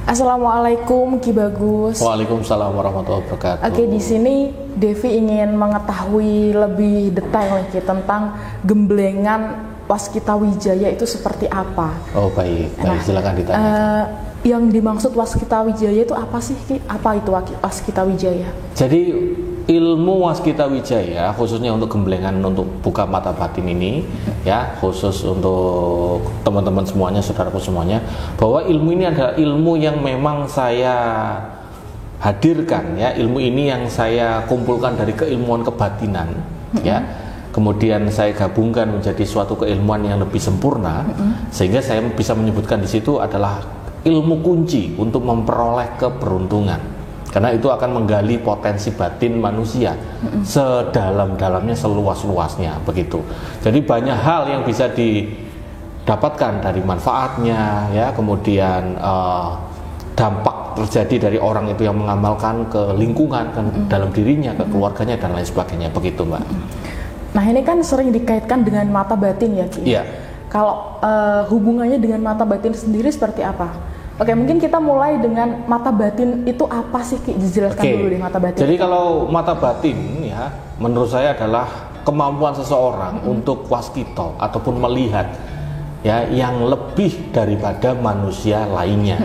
Assalamualaikum Ki Bagus. Waalaikumsalam warahmatullahi wabarakatuh. Oke, di sini Devi ingin mengetahui lebih detail nih Ki, tentang gemblengan Waskita Wijaya itu seperti apa. Oh baik, silakan ditanya. Yang dimaksud Waskita Wijaya itu apa sih Ki? Apa itu Waskita Wijaya? Jadi ilmu Waskita Wijaya khususnya untuk gemblengan untuk buka mata batin ini, ya khusus untuk teman-teman semuanya, saudaraku semuanya, bahwa ilmu ini adalah ilmu yang memang saya hadirkan, ya ilmu ini yang saya kumpulkan dari keilmuan kebatinan, ya kemudian saya gabungkan menjadi suatu keilmuan yang lebih sempurna, sehingga saya bisa menyebutkan di situ adalah ilmu kunci untuk memperoleh keberuntungan. Karena itu akan menggali potensi batin manusia sedalam-dalamnya, seluas-luasnya, begitu. Jadi banyak hal yang bisa didapatkan dari manfaatnya, ya kemudian dampak terjadi dari orang itu yang mengamalkan ke lingkungan, ke dalam dirinya, ke keluarganya dan lain sebagainya, begitu Mbak. Nah ini kan sering dikaitkan dengan mata batin ya Ki. Iya. Kalau hubungannya dengan mata batin sendiri seperti apa? Oke, mungkin kita mulai dengan mata batin itu apa sih Ki? Dijelaskan dulu deh mata batin. Jadi kalau mata batin ya, menurut saya adalah kemampuan seseorang untuk waskita ataupun melihat ya yang lebih daripada manusia lainnya.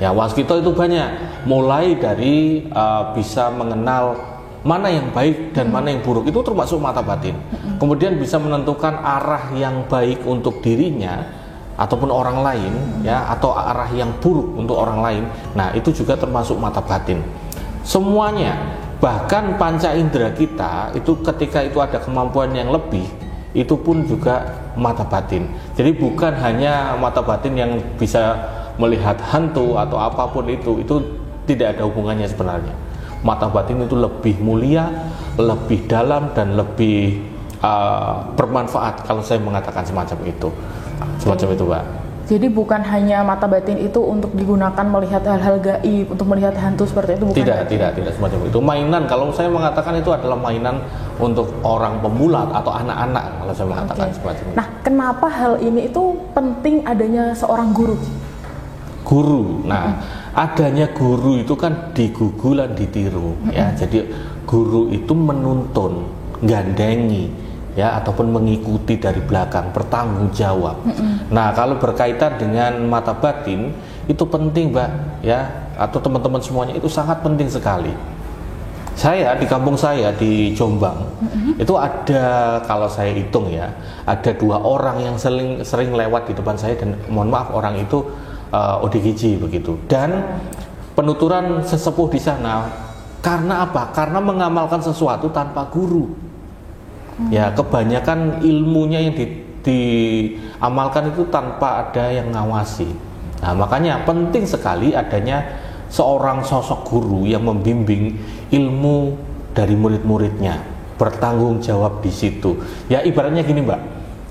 Ya, waskita itu banyak, mulai dari bisa mengenal mana yang baik dan mana yang buruk, itu termasuk mata batin. Kemudian bisa menentukan arah yang baik untuk dirinya ataupun orang lain, ya, atau arah yang buruk untuk orang lain. Nah, itu juga termasuk mata batin. Semuanya, bahkan panca indera kita itu ketika itu ada kemampuan yang lebih, itu pun juga mata batin. Jadi bukan hanya mata batin yang bisa melihat hantu atau apapun itu tidak ada hubungannya sebenarnya. Mata batin itu lebih mulia, lebih dalam dan lebih bermanfaat kalau saya mengatakan semacam itu. Semacam itu Mbak. Jadi bukan hanya mata batin itu untuk digunakan melihat hal-hal gaib, untuk melihat hantu seperti itu, bukan? Tidak semacam itu. Mainan, kalau saya mengatakan itu adalah mainan untuk orang pemula atau anak-anak, kalau saya mengatakan semacam itu. Nah, kenapa hal ini itu penting adanya seorang guru? Guru. Nah, adanya guru itu kan digugulan ditiru, ya. Jadi guru itu menuntun, gandengi, ya, ataupun mengikuti dari belakang, bertanggung jawab. Nah, kalau berkaitan dengan mata batin itu penting Mbak, ya, atau teman-teman semuanya, itu sangat penting sekali. Saya di kampung saya di Jombang itu ada, kalau saya hitung ya, ada 2 orang yang sering lewat di depan saya, dan mohon maaf orang itu ODGJ begitu. Dan penuturan sesepuh di sana karena apa? Karena mengamalkan sesuatu tanpa guru. Ya, kebanyakan ilmunya yang diamalkan itu tanpa ada yang ngawasi. Nah, makanya penting sekali adanya seorang sosok guru yang membimbing ilmu dari murid-muridnya, bertanggung jawab di situ. Ya, ibaratnya gini Mbak,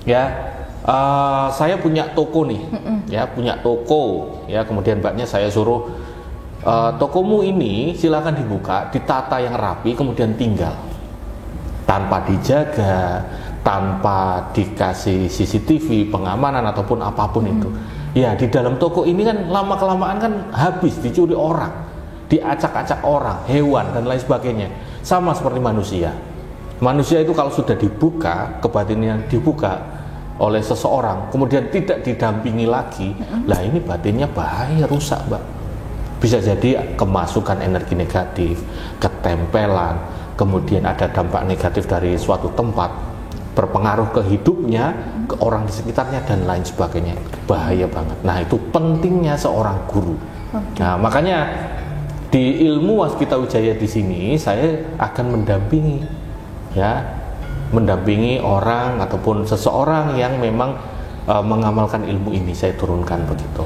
ya, saya punya toko nih, ya, punya toko, ya, kemudian Mbaknya saya suruh tokomu ini silakan dibuka, ditata yang rapi, kemudian tinggal. Tanpa dijaga, tanpa dikasih CCTV, pengamanan ataupun apapun itu. Ya, di dalam toko ini kan lama-kelamaan kan habis, dicuri orang, diacak-acak orang, hewan dan lain sebagainya. Sama seperti manusia. Manusia itu kalau sudah dibuka, kebatinnya dibuka oleh seseorang, kemudian tidak didampingi lagi, lah ini batinnya bahaya, rusak Mbak. Bisa jadi kemasukan energi negatif, ketempelan, kemudian ada dampak negatif dari suatu tempat, berpengaruh ke hidupnya, ke orang di sekitarnya dan lain sebagainya. Bahaya banget. Nah, itu pentingnya seorang guru. Nah, makanya di ilmu Waskita Wijaya di sini saya akan mendampingi, ya, mendampingi orang ataupun seseorang yang memang mengamalkan ilmu ini, saya turunkan begitu.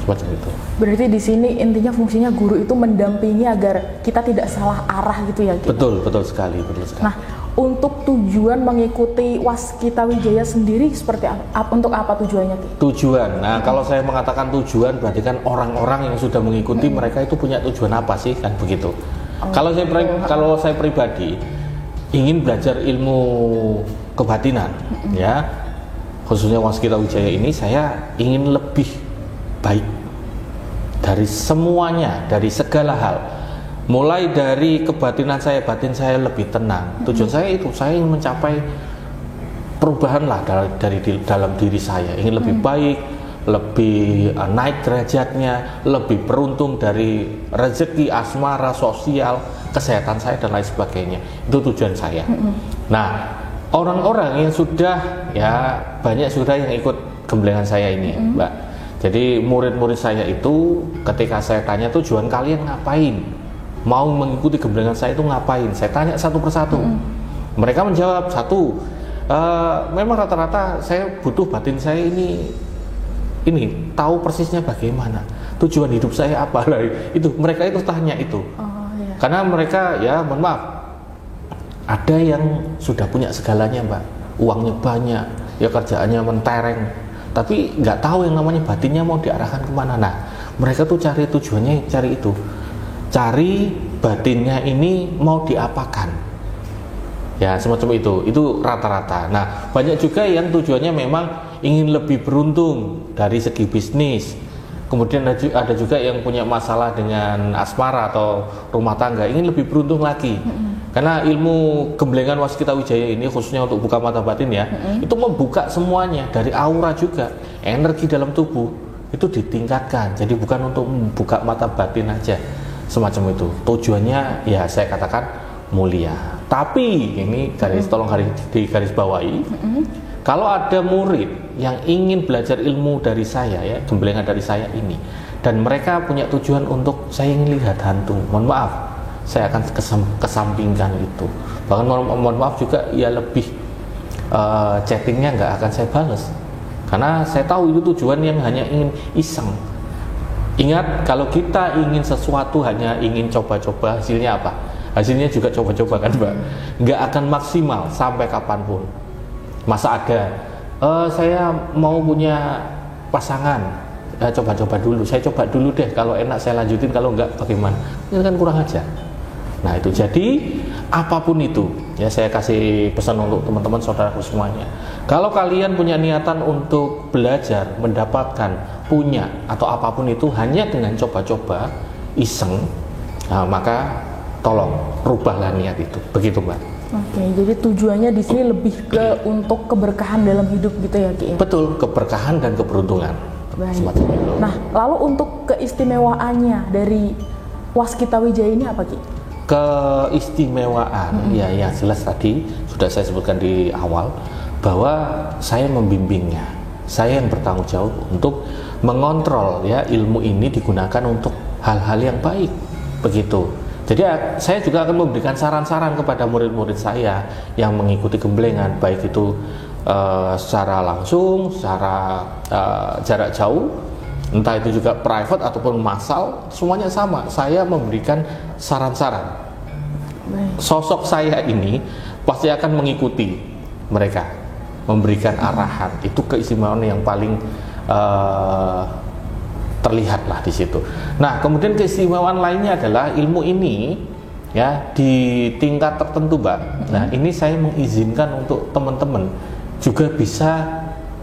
Semacam itu. Berarti di sini intinya fungsinya guru itu mendampingi agar kita tidak salah arah gitu ya Ki? Betul sekali. Nah, untuk tujuan mengikuti Waskita Wijaya sendiri seperti apa? Untuk apa tujuannya Ki? Tujuan. Nah, kalau saya mengatakan tujuan berarti kan orang-orang yang sudah mengikuti mereka itu punya tujuan apa sih, kan begitu. Kalau saya pribadi ingin belajar ilmu kebatinan, ya, khususnya Waskita Wijaya ini, saya ingin lebih baik, dari semuanya, dari segala hal. Mulai dari kebatinan saya, batin saya lebih tenang. Tujuan saya itu, saya ingin mencapai perubahan lah dari dalam diri saya, ingin lebih baik, lebih naik derajatnya, lebih beruntung dari rezeki, asmara, sosial, kesehatan saya dan lain sebagainya. Itu tujuan saya. Nah, orang-orang yang sudah, ya banyak sudah yang ikut gemblengan saya ini, Mbak. Jadi murid-murid saya itu ketika saya tanya tujuan kalian ngapain, mau mengikuti gemblengan saya itu ngapain, saya tanya satu persatu. Mereka menjawab, satu, memang rata-rata saya butuh batin saya ini tahu persisnya bagaimana tujuan hidup saya apa lah. Itu mereka itu tanya itu. Iya. Karena mereka, ya mohon maaf, ada yang sudah punya segalanya, Mbak, uangnya banyak, ya kerjaannya mentereng, tapi nggak tahu yang namanya batinnya mau diarahkan kemana. Nah, mereka tuh cari tujuannya, cari itu, cari batinnya ini mau diapakan, ya semacam itu rata-rata. Nah, banyak juga yang tujuannya memang ingin lebih beruntung dari segi bisnis. Kemudian ada juga yang punya masalah dengan asmara atau rumah tangga, ingin lebih beruntung lagi. Karena ilmu gemblengan Waskita Wijaya ini khususnya untuk buka mata batin ya, itu membuka semuanya, dari aura juga, energi dalam tubuh itu ditingkatkan. Jadi bukan untuk membuka mata batin aja, semacam itu. Tujuannya ya saya katakan mulia. Tapi ini tolong digaris bawahi. Kalau ada murid yang ingin belajar ilmu dari saya, ya gemblengan dari saya ini, dan mereka punya tujuan untuk saya ingin lihat hantu, mohon maaf, saya akan kesampingkan itu. Bahkan mohon maaf juga, ya lebih chattingnya nggak akan saya balas, karena saya tahu itu tujuan yang hanya ingin iseng. Ingat, kalau kita ingin sesuatu hanya ingin coba-coba, hasilnya apa? Hasilnya juga coba-coba kan, Mbak? Nggak akan maksimal sampai kapanpun. Masa ada, saya mau punya pasangan, coba-coba dulu, saya coba dulu deh, kalau enak saya lanjutin, kalau enggak bagaimana? Itu kan kurang aja. Nah itu, jadi apapun itu, ya saya kasih pesan untuk teman-teman saudaraku semuanya. Kalau kalian punya niatan untuk belajar, mendapatkan, punya, atau apapun itu hanya dengan coba-coba, iseng, nah, maka tolong rubahlah niat itu, begitu Mbak. Oke, jadi tujuannya di sini lebih ke untuk keberkahan dalam hidup gitu ya, Ki? Betul, keberkahan dan keberuntungan. Baik. Nah, lalu untuk keistimewaannya dari Waskita Wijaya ini apa, Ki? Keistimewaan, ya jelas tadi sudah saya sebutkan di awal bahwa saya membimbingnya, saya yang bertanggung jawab untuk mengontrol ya ilmu ini digunakan untuk hal-hal yang baik, begitu. Jadi saya juga akan memberikan saran-saran kepada murid-murid saya yang mengikuti gemblengan, baik itu secara langsung, secara jarak jauh, entah itu juga private ataupun massal, semuanya sama. Saya memberikan saran-saran. Sosok saya ini pasti akan mengikuti mereka, memberikan arahan. Itu keistimewaan yang paling terlihat lah di situ. Nah, kemudian keistimewaan lainnya adalah ilmu ini ya di tingkat tertentu, Mbak. Nah, ini saya mengizinkan untuk teman-teman juga bisa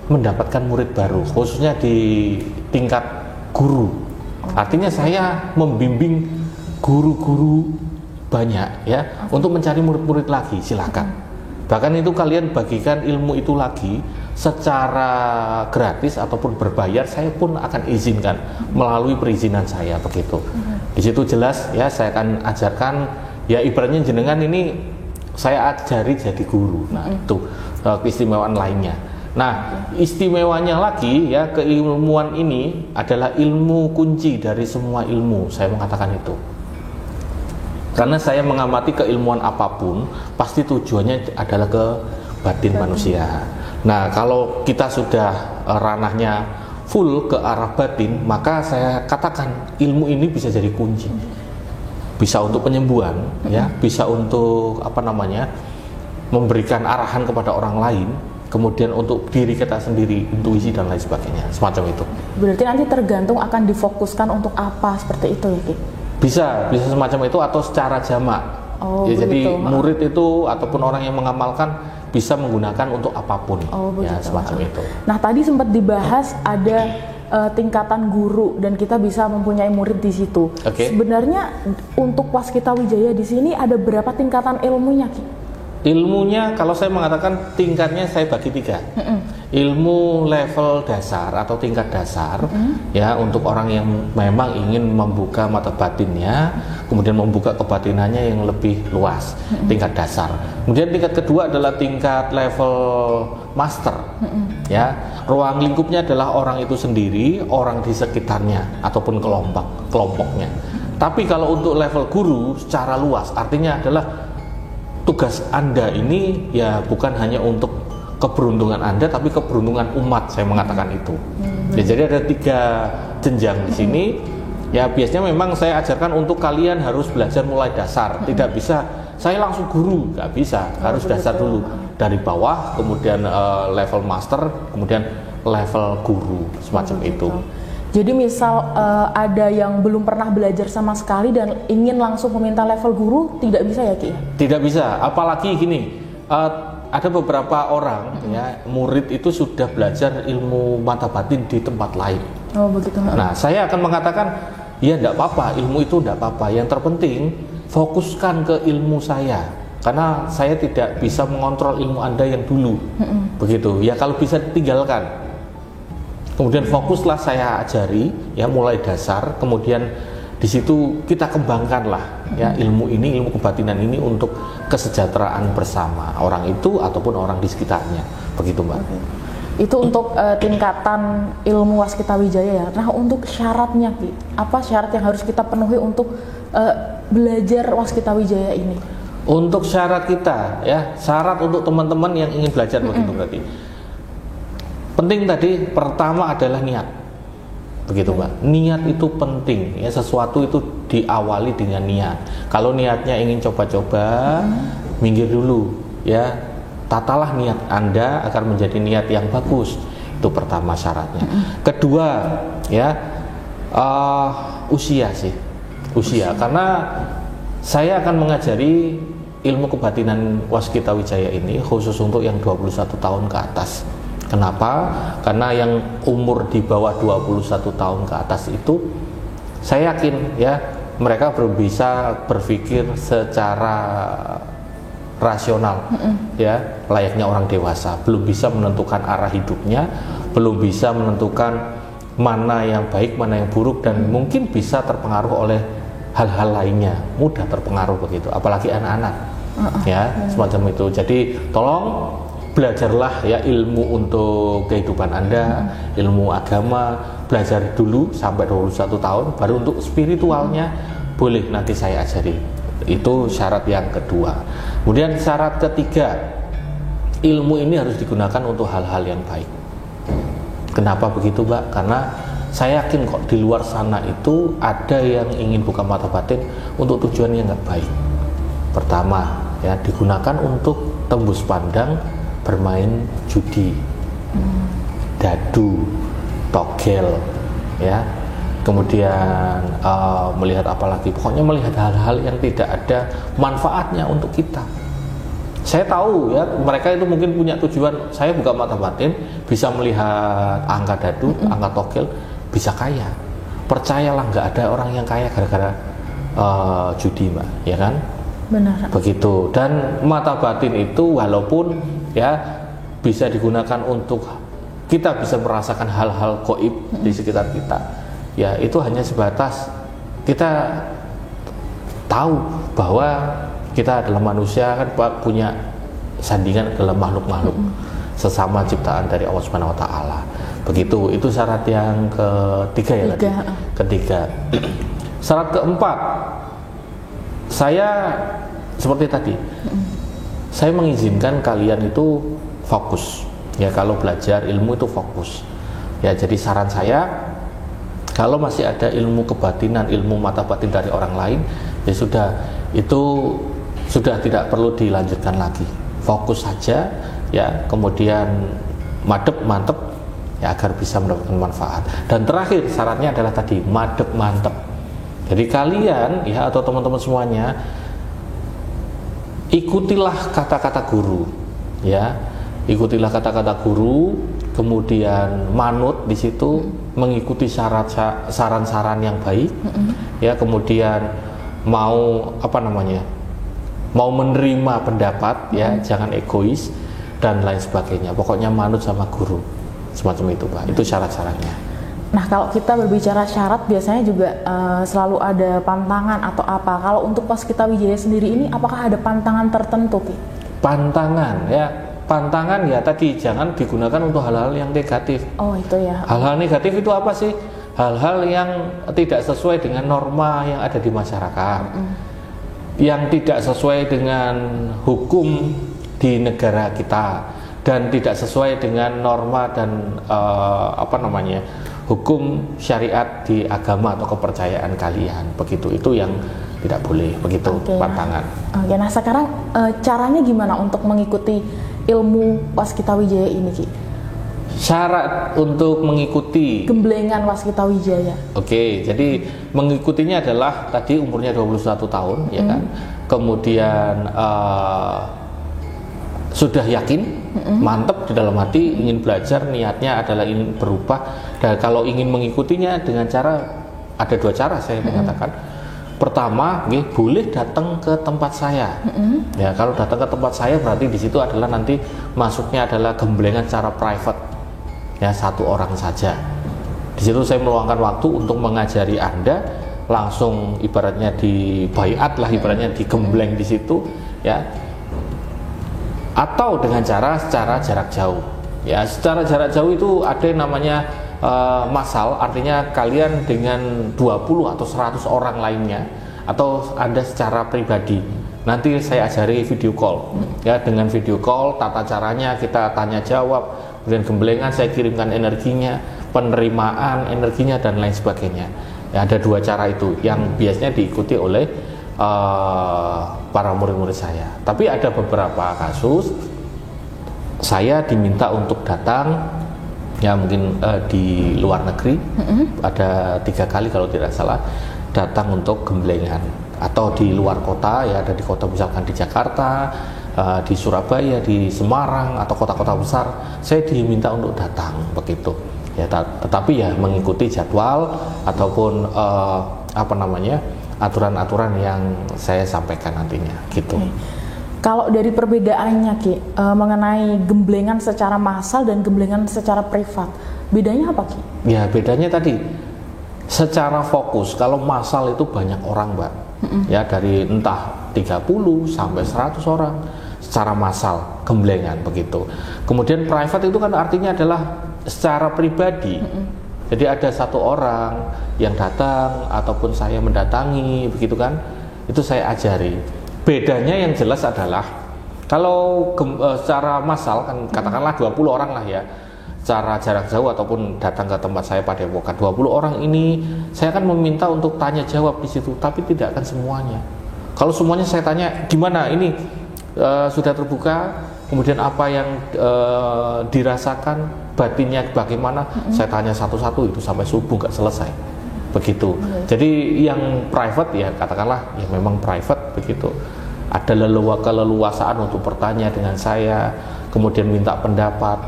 mendapatkan murid baru, khususnya di tingkat guru. Artinya saya membimbing guru-guru banyak ya untuk mencari murid-murid lagi, silakan. Bahkan itu kalian bagikan ilmu itu lagi secara gratis ataupun berbayar, saya pun akan izinkan melalui perizinan saya, begitu. Di situ jelas ya saya akan ajarkan ya ibaratnya jenengan ini saya ajari jadi guru. Nah, itu keistimewaan lainnya. Nah, istimewanya lagi ya, keilmuan ini adalah ilmu kunci dari semua ilmu, saya mengatakan itu. Karena saya mengamati keilmuan apapun pasti tujuannya adalah ke batin manusia. Nah, kalau kita sudah ranahnya full ke arah batin, maka saya katakan ilmu ini bisa jadi kunci. Bisa untuk penyembuhan, ya, bisa untuk memberikan arahan kepada orang lain, kemudian untuk diri kita sendiri, intuisi dan lain sebagainya, semacam itu. Berarti nanti tergantung akan difokuskan untuk apa, seperti itu ya, Ki? Bisa semacam itu atau secara jamak. Ya, jadi murid itu ataupun orang yang mengamalkan bisa menggunakan untuk apapun, ya semacam itu. Nah, tadi sempat dibahas ada tingkatan guru dan kita bisa mempunyai murid di situ. Sebenarnya untuk Waskita Wijaya di sini ada berapa tingkatan ilmunya, Ki? Ilmunya kalau saya mengatakan tingkatnya saya bagi 3. Ilmu level dasar atau tingkat dasar, ya, untuk orang yang memang ingin membuka mata batinnya, kemudian membuka kebatinannya yang lebih luas, tingkat dasar. Kemudian tingkat kedua adalah tingkat level master, ya, ruang lingkupnya adalah orang itu sendiri, orang di sekitarnya ataupun kelompoknya. Tapi kalau untuk level guru secara luas, artinya adalah tugas Anda ini ya bukan hanya untuk keberuntungan Anda, tapi keberuntungan umat, saya mengatakan itu. Ya, jadi ada 3 jenjang di sini. Ya, biasanya memang saya ajarkan untuk kalian harus belajar mulai dasar. Tidak bisa saya langsung guru, nggak bisa. Harus dasar dulu dari bawah, kemudian level master, kemudian level guru, semacam itu. Jadi misal ada yang belum pernah belajar sama sekali dan ingin langsung meminta level guru, tidak bisa ya, Ki? Tidak bisa, apalagi gini, ada beberapa orang, ya, murid itu sudah belajar ilmu mata batin di tempat lain. Oh, begitu. Nah, saya akan mengatakan, ya enggak apa-apa, ilmu itu enggak apa-apa. Yang terpenting, fokuskan ke ilmu saya. Karena saya tidak bisa mengontrol ilmu Anda yang dulu. Begitu, ya, kalau bisa tinggalkan. Kemudian fokuslah saya ajari, ya, mulai dasar, kemudian di situ kita kembangkanlah, ya, ilmu ini, ilmu kebatinan ini untuk kesejahteraan bersama orang itu ataupun orang di sekitarnya. Begitu, Mbak. Itu untuk tingkatan ilmu Waskita Wijaya ya. Nah, untuk syaratnya, Ki, apa syarat yang harus kita penuhi untuk belajar Waskita Wijaya ini? Untuk syarat kita, ya, syarat untuk teman-teman yang ingin belajar begitu berarti. Penting tadi pertama adalah niat. Begitu, Mbak. Niat itu penting, ya, sesuatu itu diawali dengan niat. Kalau niatnya ingin coba-coba, minggir dulu, ya. Tatalah niat Anda agar menjadi niat yang bagus. Itu pertama syaratnya. Kedua, ya, usia sih. Usia, karena saya akan mengajari ilmu kebatinan Waskita Wijaya ini khusus untuk yang 21 tahun ke atas. Kenapa? Karena yang umur di bawah 21 tahun ke atas itu saya yakin, ya, mereka bisa berpikir secara rasional, ya, layaknya orang dewasa, belum bisa menentukan arah hidupnya, belum bisa menentukan mana yang baik, mana yang buruk, dan mungkin bisa terpengaruh oleh hal-hal lainnya, mudah terpengaruh begitu, apalagi anak-anak, ya, semacam itu. Jadi tolong belajarlah, ya, ilmu untuk kehidupan Anda, ilmu agama, belajar dulu sampai 21 tahun, baru untuk spiritualnya boleh nanti saya ajari. Itu syarat yang kedua. Kemudian syarat ketiga, ilmu ini harus digunakan untuk hal-hal yang baik. Kenapa begitu, Mbak? Karena saya yakin kok di luar sana itu ada yang ingin buka mata batin untuk tujuan yang nggak baik. Pertama, ya, digunakan untuk tembus pandang, bermain judi, dadu, togel, ya, kemudian melihat apalagi, pokoknya melihat hal-hal yang tidak ada manfaatnya untuk kita. Saya tahu, ya, mereka itu mungkin punya tujuan, saya buka mata batin bisa melihat angka dadu, angka togel, bisa kaya. Percayalah, nggak ada orang yang kaya gara-gara judi, Mbak, ya kan? Benar. Begitu. Dan mata batin itu walaupun, ya, bisa digunakan untuk kita bisa merasakan hal-hal gaib di sekitar kita, ya, itu hanya sebatas kita tahu bahwa kita adalah manusia, kan, punya sandingan adalah makhluk-makhluk sesama ciptaan dari Allah Subhanahu wa taala. Begitu. Itu syarat yang ketiga, ya, tadi. Ketiga. Syarat keempat, saya seperti tadi, saya mengizinkan kalian itu fokus, ya, kalau belajar ilmu itu fokus, ya. Jadi saran saya, kalau masih ada ilmu kebatinan, ilmu mata batin dari orang lain, ya sudah, itu sudah tidak perlu dilanjutkan lagi, fokus saja, ya, kemudian mantep, ya, agar bisa mendapatkan manfaat. Dan terakhir syaratnya adalah tadi mantep. Jadi kalian, ya, atau teman-teman semuanya, ikutilah kata-kata guru, ya, ikutilah kata-kata guru, kemudian manut di situ, mengikuti saran-saran yang baik, ya, kemudian mau mau menerima pendapat, ya, jangan egois dan lain sebagainya. Pokoknya manut sama guru, semacam itu, Pak. Itu syarat-syaratnya. Nah, kalau kita berbicara syarat, biasanya juga selalu ada pantangan atau apa. Kalau untuk Waskita Wijaya sendiri ini, apakah ada pantangan tertentu, Ki? Pantangan ya tadi jangan digunakan untuk hal-hal yang negatif. Oh, itu ya. Hal-hal negatif itu apa sih? Hal-hal yang tidak sesuai dengan norma yang ada di masyarakat, yang tidak sesuai dengan hukum di negara kita, dan tidak sesuai dengan norma dan hukum syariat di agama atau kepercayaan kalian, begitu. Itu yang tidak boleh, begitu. Pantangan. Oke, nah sekarang caranya gimana untuk mengikuti ilmu Waskita Wijaya ini, Ki? Syarat untuk mengikuti Gemblengan Waskita Wijaya. Oke, jadi mengikutinya adalah tadi umurnya 21 tahun, ya kan? Kemudian sudah yakin, mantap di dalam hati, ingin belajar, niatnya adalah ingin berubah. Dan kalau ingin mengikutinya dengan cara, ada dua cara saya mengatakan. Pertama, boleh datang ke tempat saya. Ya, kalau datang ke tempat saya berarti di situ adalah nanti masuknya adalah gemblengan secara private, ya, satu orang saja. Di situ saya meluangkan waktu untuk mengajari Anda, langsung ibaratnya di baiat lah, ibaratnya digembleng di situ, ya. Atau dengan cara secara jarak jauh, ya. Secara jarak jauh itu ada yang namanya masal, artinya kalian dengan 20 atau 100 orang lainnya, atau Anda secara pribadi. Nanti saya ajari video call, ya, dengan video call tata caranya kita tanya jawab, kemudian gemblengan saya kirimkan energinya, penerimaan energinya dan lain sebagainya. Ya, ada dua cara itu yang biasanya diikuti oleh para murid-murid saya. Tapi ada beberapa kasus saya diminta untuk datang, ya, mungkin di luar negeri, ada 3 kali kalau tidak salah datang untuk gemblengan, atau di luar kota, ya, ada di kota misalkan di Jakarta, di Surabaya, di Semarang, atau kota-kota besar, saya diminta untuk datang, begitu, ya. Tetapi ya mengikuti jadwal ataupun aturan-aturan yang saya sampaikan nantinya, gitu. Kalau dari perbedaannya, Ki, mengenai gemblengan secara massal dan gemblengan secara privat, bedanya apa, Ki? Ya, bedanya tadi secara fokus. Kalau massal itu banyak orang, Mbak, ya, dari entah 30 sampai 100 orang secara massal gemblengan, begitu. Kemudian private itu kan artinya adalah secara pribadi. Jadi ada satu orang yang datang ataupun saya mendatangi, begitu kan, itu saya ajari. Bedanya yang jelas adalah kalau secara massal kan katakanlah 20 orang lah, ya, secara jarak jauh ataupun datang ke tempat saya Padepokan, 20 orang ini saya akan meminta untuk tanya jawab di situ, tapi tidak akan semuanya. Kalau semuanya saya tanya gimana ini, sudah terbuka, kemudian apa yang dirasakan, batinnya bagaimana, saya tanya satu-satu itu sampai subuh nggak selesai, begitu. Jadi yang private, ya, katakanlah ya memang private, begitu. Ada keleluasaan untuk bertanya dengan saya, kemudian minta pendapat,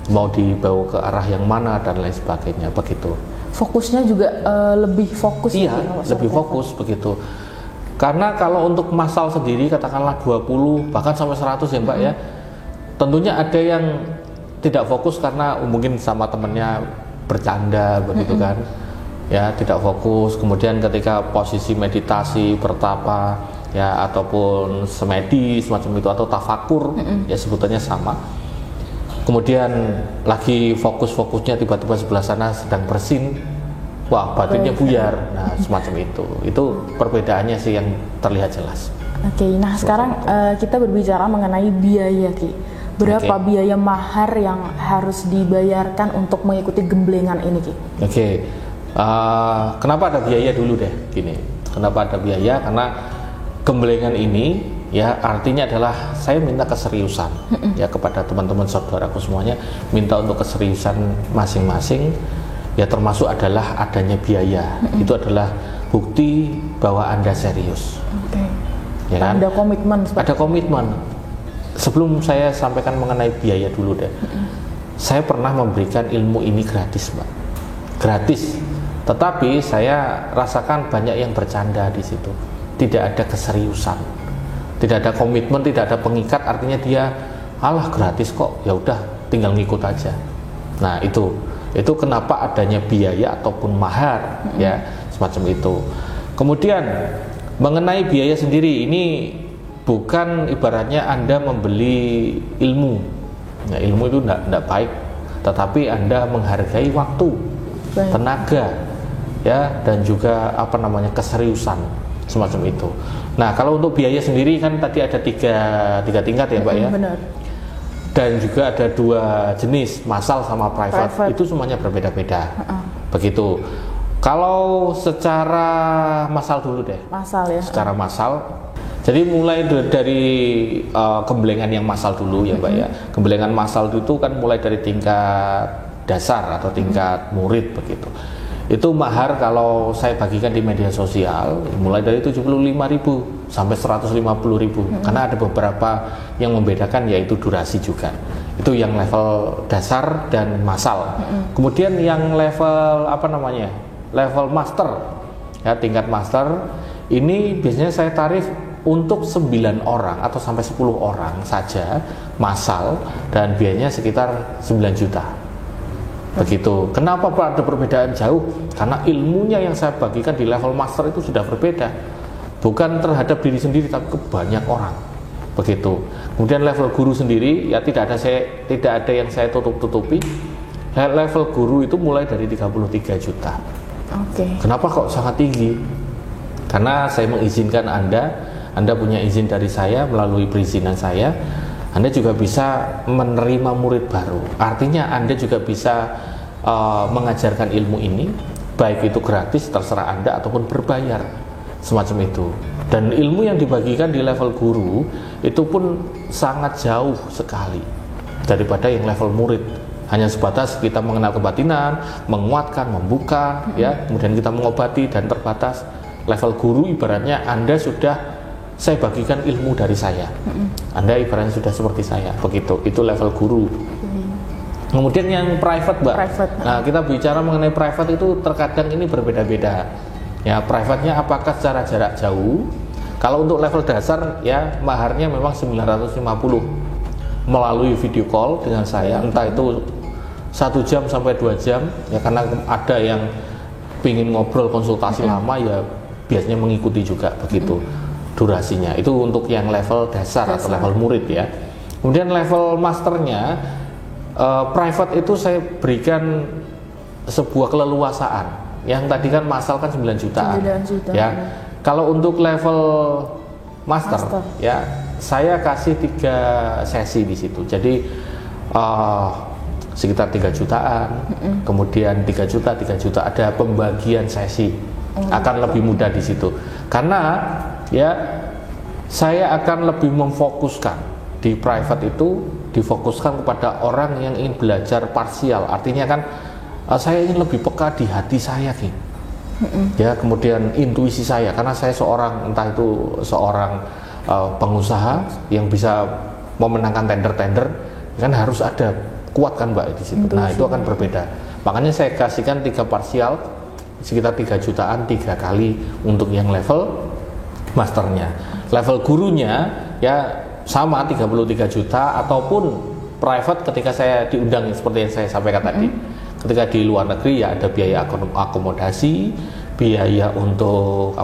mau dibawa ke arah yang mana dan lain sebagainya, begitu. Fokusnya juga lebih fokus. Iya, lebih fokus, begitu. Karena kalau untuk massal sendiri katakanlah 20 bahkan sampai 100, ya, Mbak, ya. Tentunya ada yang tidak fokus karena mungkin sama temennya bercanda, begitu kan. Ya, tidak fokus. Kemudian ketika posisi meditasi, bertapa, ya, ataupun semedi semacam itu, atau tafakur, ya, sebutannya sama. Kemudian lagi fokusnya tiba-tiba sebelah sana sedang bersin, wah, batinnya buyar. Nah, semacam itu perbedaannya sih yang terlihat jelas. Oke, nah sekarang kita berbicara mengenai biaya, Ki. Berapa biaya mahar yang harus dibayarkan untuk mengikuti gemblengan ini, Ki? Kenapa ada biaya dulu deh, gini. Kenapa ada biaya? Karena gemblengan ini, ya, artinya adalah saya minta keseriusan, ya, kepada teman-teman saudaraku semuanya, minta untuk keseriusan masing-masing, ya, termasuk adalah adanya biaya. Itu adalah bukti bahwa Anda serius. Ya kan? Ada komitmen. Ada komitmen. Sebelum saya sampaikan mengenai biaya dulu deh, saya pernah memberikan ilmu ini gratis, Mbak. Gratis. Tetapi saya rasakan banyak yang bercanda di situ. Tidak ada keseriusan. Tidak ada komitmen, tidak ada pengikat, artinya dia alah gratis kok, ya udah tinggal ngikut aja. Nah, itu kenapa adanya biaya ataupun mahar, ya, semacam itu. Kemudian mengenai biaya sendiri, ini bukan ibaratnya Anda membeli ilmu. Nah, ilmu itu tidak baik, tetapi Anda menghargai waktu, tenaga, ya, dan juga keseriusan, semacam itu. Nah, kalau untuk biaya sendiri kan tadi ada tiga tingkat ya, Mbak, ya. Benar. Dan juga ada 2 jenis, massal sama private. Itu semuanya berbeda-beda. Begitu. Kalau secara massal dulu deh. Massal ya. Secara massal. Jadi mulai dari gemblengan yang massal dulu ya, Mbak, ya. Gemblengan massal itu kan mulai dari tingkat dasar atau tingkat murid begitu. Itu mahar kalau saya bagikan di media sosial mulai dari 75.000 sampai 150.000. Karena ada beberapa yang membedakan, yaitu durasi juga. Itu yang level dasar dan massal. Kemudian yang level level master. Ya, tingkat master ini biasanya saya tarif untuk 9 orang atau sampai 10 orang saja massal, dan biayanya sekitar 9 juta. Begitu. Kenapa Pak ada perbedaan jauh? Karena ilmunya yang saya bagikan di level master itu sudah berbeda. Bukan terhadap diri sendiri, tapi ke banyak orang. Begitu. Kemudian level guru sendiri, ya tidak ada yang saya tutup-tutupi. Level guru itu mulai dari 33 juta. Kenapa kok sangat tinggi? Karena saya mengizinkan Anda punya izin dari saya, melalui perizinan saya, Anda juga bisa menerima murid baru. Artinya Anda juga bisa mengajarkan ilmu ini, baik itu gratis, terserah Anda, ataupun berbayar, semacam itu. Dan ilmu yang dibagikan di level guru itu pun sangat jauh sekali daripada yang level murid. Hanya sebatas kita mengenal kebatinan, menguatkan, membuka, ya, kemudian kita mengobati dan terbatas. Level guru ibaratnya Anda sudah, saya bagikan ilmu dari saya. Anda ibaratnya sudah seperti saya, begitu. Itu level guru. Kemudian yang private, Mbak. Nah, kita bicara mengenai private itu terkadang ini berbeda-beda. Ya, private-nya apakah secara jarak jauh? Kalau untuk level dasar, ya, maharnya memang 950 melalui video call dengan saya, entah itu 1 jam sampai 2 jam, ya, karena ada yang pingin ngobrol konsultasi lama, ya biasanya mengikuti juga begitu durasinya. Itu untuk yang level dasar atau level murid, ya. Kemudian level masternya, private itu saya berikan sebuah keleluasaan. Yang tadi kan massal kan 9 jutaan. 9 juta. Ya. Kalau untuk level master, ya, saya kasih 3 sesi di situ. Jadi sekitar 3 jutaan. Kemudian 3 juta ada pembagian sesi. Akan lebih mudah di situ. Karena, ya, saya akan lebih memfokuskan di private itu, difokuskan kepada orang yang ingin belajar parsial. Artinya kan saya ingin lebih peka di hati saya, Ki. Ya, kemudian intuisi saya, karena saya entah itu seorang pengusaha yang bisa memenangkan tender-tender, kan harus ada kuat kan, Mbak, di situ. Nah, itu akan berbeda. Makanya saya kasihkan 3 parsial sekitar 3 jutaan 3 kali untuk yang level masternya. Level gurunya, ya, sama 33 juta, ataupun private ketika saya diundang seperti yang saya sampaikan tadi. Ketika di luar negeri, ya, ada biaya akomodasi, biaya untuk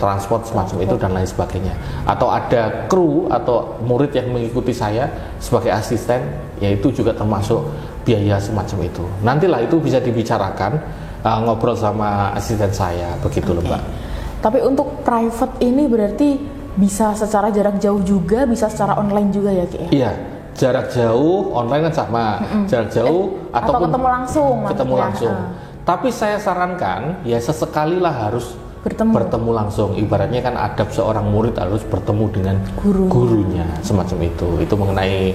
transport semacam itu dan lain sebagainya. Atau ada kru atau murid yang mengikuti saya sebagai asisten, yaitu juga termasuk biaya semacam itu. Nantilah itu bisa dibicarakan, ngobrol sama asisten saya, begitu loh, Mbak. Tapi untuk private ini berarti bisa secara jarak jauh juga, bisa secara online juga ya, Ki? Iya, jarak jauh, online kan sama. Jarak jauh ataupun ketemu langsung. Ketemu langsung. Tapi saya sarankan, ya, sesekali lah harus bertemu langsung. Ibaratnya kan adab seorang murid harus bertemu dengan gurunya, semacam itu. Itu mengenai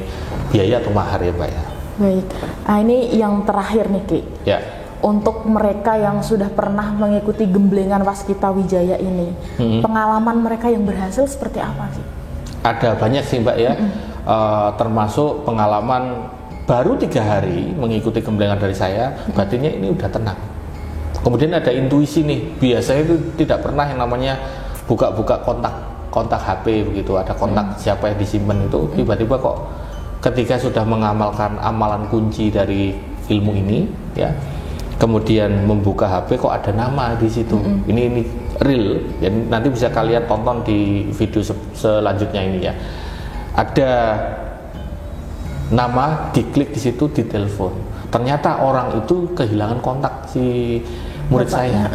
biaya atau mahar, ya, Mbak, ya. Baik. Nah, ini yang terakhir nih, Ki. Ya. Untuk mereka yang sudah pernah mengikuti gemblengan Waskita Wijaya ini, pengalaman mereka yang berhasil seperti apa sih? Ada banyak sih, Mbak, ya. Termasuk pengalaman baru 3 hari mengikuti gemblengan dari saya, batinnya ini udah tenang. Kemudian ada intuisi nih, biasanya itu tidak pernah yang namanya buka-buka kontak HP begitu, ada kontak siapa yang disimpan itu, tiba-tiba kok ketika sudah mengamalkan amalan kunci dari ilmu ini ya, kemudian membuka HP kok ada nama di situ. Ini real, ya, nanti bisa kalian tonton di video selanjutnya ini ya. Ada nama, diklik di situ, ditelepon. Ternyata orang itu kehilangan kontak si murid saya.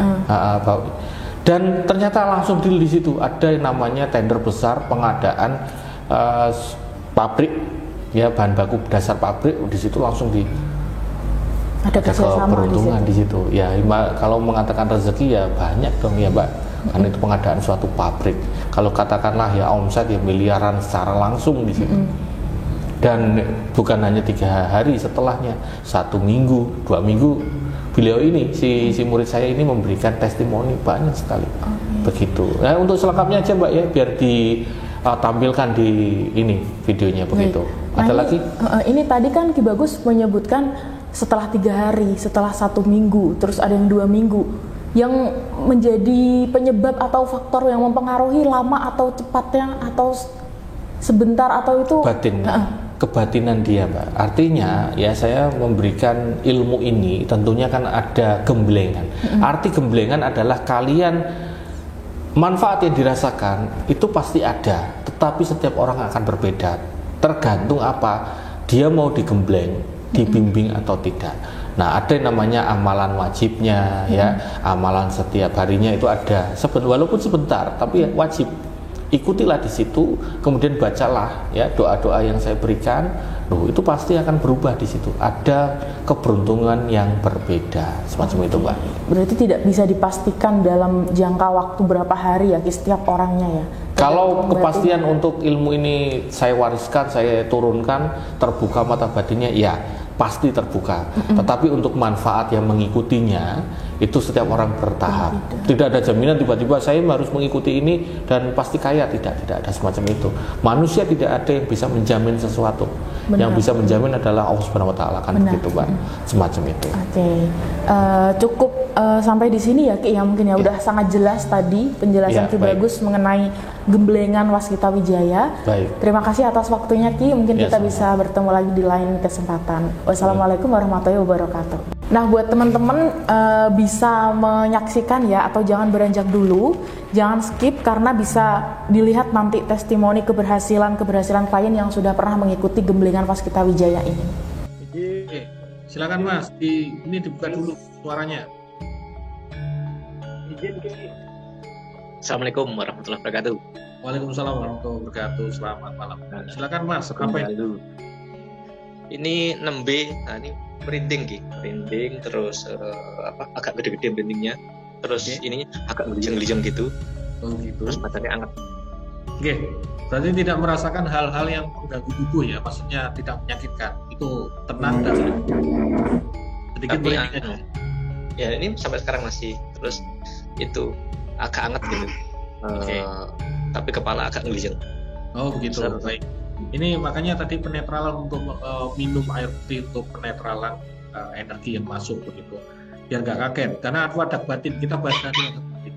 Dan ternyata langsung deal di situ. Ada yang namanya tender besar pengadaan pabrik ya, bahan baku dasar pabrik, di situ langsung ada keberuntungan di situ. Ya, kalau mengatakan rezeki ya banyak dong ya, Mbak. Karena itu pengadaan suatu pabrik. Kalau katakanlah ya omset ya miliaran secara langsung di situ. Dan bukan hanya 3 hari setelahnya, 1 minggu, 2 minggu, beliau ini si murid saya ini memberikan testimoni banyak sekali. Begitu. Nah, untuk selengkapnya aja Mbak ya, biar ditampilkan di ini videonya begitu. Ada lagi? Ini tadi kan Ki Bagus menyebutkan setelah 3 hari, setelah 1 minggu, terus ada yang 2 minggu. Yang menjadi penyebab atau faktor yang mempengaruhi lama atau cepatnya atau sebentar atau itu batin. Kebatinan dia, Mbak. Artinya ya saya memberikan ilmu ini tentunya kan ada gemblengan. Arti gemblengan adalah kalian manfaat yang dirasakan itu pasti ada, tetapi setiap orang akan berbeda. Tergantung apa dia mau digembleng, dibimbing atau tidak. Nah, ada yang namanya amalan wajibnya ya, amalan setiap harinya itu ada. Walaupun sebentar, tapi wajib. Ikutilah di situ, kemudian bacalah ya doa-doa yang saya berikan. Itu pasti akan berubah di situ. Ada keberuntungan yang berbeda semacam itu, Mbak. Berarti tidak bisa dipastikan dalam jangka waktu berapa hari ya setiap orangnya ya. Kalau kepastian untuk ilmu ini saya wariskan, saya turunkan, terbuka mata batinnya, ya pasti terbuka. Tetapi untuk manfaat yang mengikutinya itu setiap orang bertahap. Tidak ada jaminan tiba-tiba saya harus mengikuti ini dan pasti kaya, tidak ada semacam itu. Manusia tidak ada yang bisa menjamin sesuatu. Yang bisa menjamin adalah Allah Subhanahu wa taala, kan begitu, Mbak. Semacam itu. Oke. Cukup sampai di sini ya Ki ya, mungkin ya udah sangat jelas tadi penjelasan Ki Bagus mengenai gemblengan Waskita Wijaya. Baik. Terima kasih atas waktunya Ki. Mungkin kita bisa bertemu lagi di lain kesempatan. Wassalamualaikum warahmatullahi wabarakatuh. Nah, buat teman-teman bisa menyaksikan ya, atau jangan beranjak dulu, jangan skip karena bisa dilihat nanti testimoni keberhasilan klien yang sudah pernah mengikuti gemblengan Waskita Wijaya ini. Oke, silakan Mas, ini dibuka dulu suaranya. Assalamualaikum warahmatullahi wabarakatuh. Waalaikumsalam warahmatullahi wabarakatuh. Selamat malam. Silakan Mas, apa itu? Ini 6B, nah ini merinding terus agak gede-gede merindingnya, terus ininya agak gelijang-gelijang gitu. Oh gitu. Terus badannya hangat. Oke, berarti tidak merasakan hal-hal yang mengganggu tubuh ya, maksudnya tidak menyakitkan. Itu tenang dan sedikit merinding aja. Ya ini sampai sekarang masih, terus itu agak hangat gitu. Tapi kepala agak gelijang. Oh begitu. Baik. Ini makanya tadi penetralan untuk minum air putih untuk penetralan energi yang masuk begitu, biar nggak kaget. Karena aku ada batin, kita bahas nanti ada batin.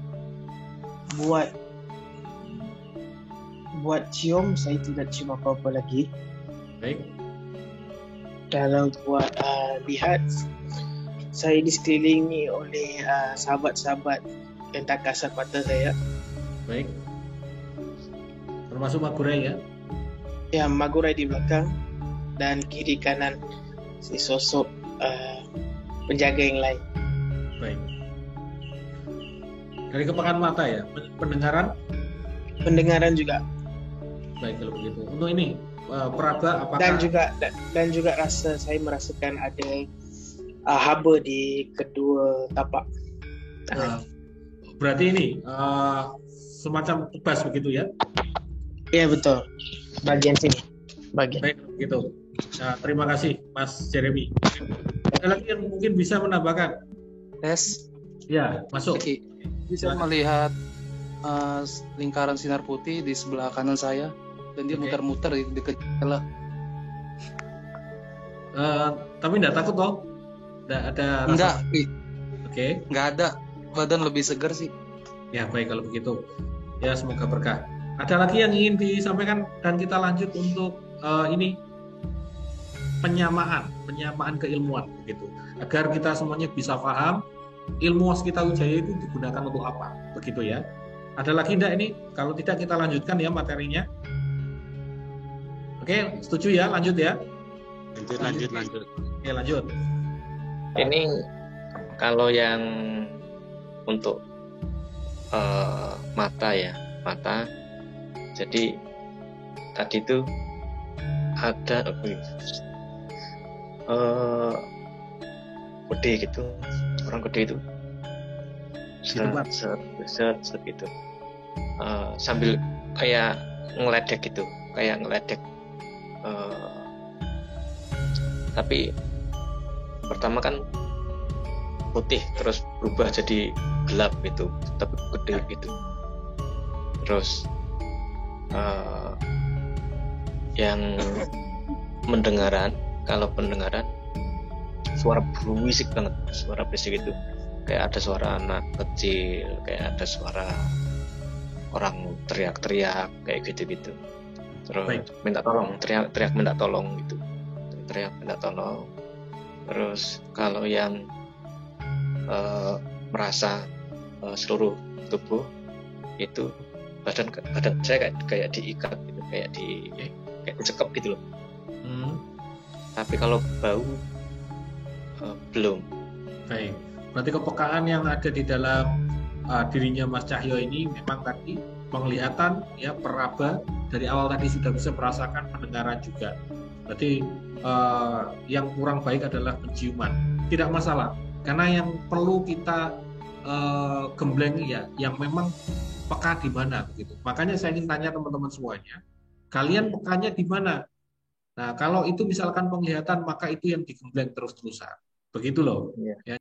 Buat cium, saya tidak cium apa-apa lagi. Baik. Kalau buat lihat, saya disekelilingi oleh sahabat-sahabat yang tak kasat mata saya. Baik. Termasuk Magurai ya? Ya, Magurai di belakang dan kiri kanan si sosok penjaga yang lain. Baik. Dari kepekaan mata ya, pendengaran? Pendengaran juga. Baik kalau begitu. Untuk ini peraba apakah? Dan juga saya merasakan ada haba di kedua tapak tangan. Berarti ini semacam tebas begitu ya? Iya betul. Bagian sini. Bagian. Baik begitu. Nah, terima kasih Mas Jeremy. Ada lagi yang mungkin bisa menambahkan? Tes. Ya, masuk. Bisa melihat lingkaran sinar putih di sebelah kanan saya dan dia muter-muter di dekat kepala. Tapi enggak takut toh? Enggak ada rasa. Enggak, Oke. enggak ada. Badan lebih segar sih. Ya, baik kalau begitu. Ya, semoga berkah. Ada lagi yang ingin disampaikan dan kita lanjut untuk ini penyamaan keilmuan begitu. Agar kita semuanya bisa paham ilmu Waskita Wijaya itu digunakan untuk apa, begitu ya. Ada lagi enggak ini? Kalau tidak kita lanjutkan ya materinya. Oke, setuju ya? Lanjut ya. Lanjut. Oke, lanjut. Ini kalau yang untuk mata ya, mata. Jadi tadi itu ada gede gitu, orang gede itu set gitu, sambil kayak ngeledek gitu, tapi pertama kan putih terus berubah jadi gelap gitu, tapi gede gitu. Terus yang kalau pendengaran suara berisik banget, suara berisik itu kayak ada suara anak kecil, kayak ada suara orang teriak-teriak kayak gitu-gitu. Terus minta tolong, teriak minta tolong gitu, teriak minta tolong. Terus kalau yang merasa seluruh tubuh itu badan saya kayak diikat gitu, kayak dicekap gitu loh. Tapi kalau bau belum. Baik. Berarti kepekaan yang ada di dalam dirinya Mas Cahyo ini memang tadi penglihatan ya, peraba dari awal tadi sudah bisa merasakan pendengaran juga. Berarti yang kurang baik adalah penciuman. Tidak masalah, karena yang perlu kita gembleng ya, yang memang peka di mana begitu. Makanya saya ingin tanya teman-teman semuanya, kalian pekanya di mana? Nah, kalau itu misalkan penglihatan, maka itu yang digembleng terus-terusan. Begitu loh. Ya.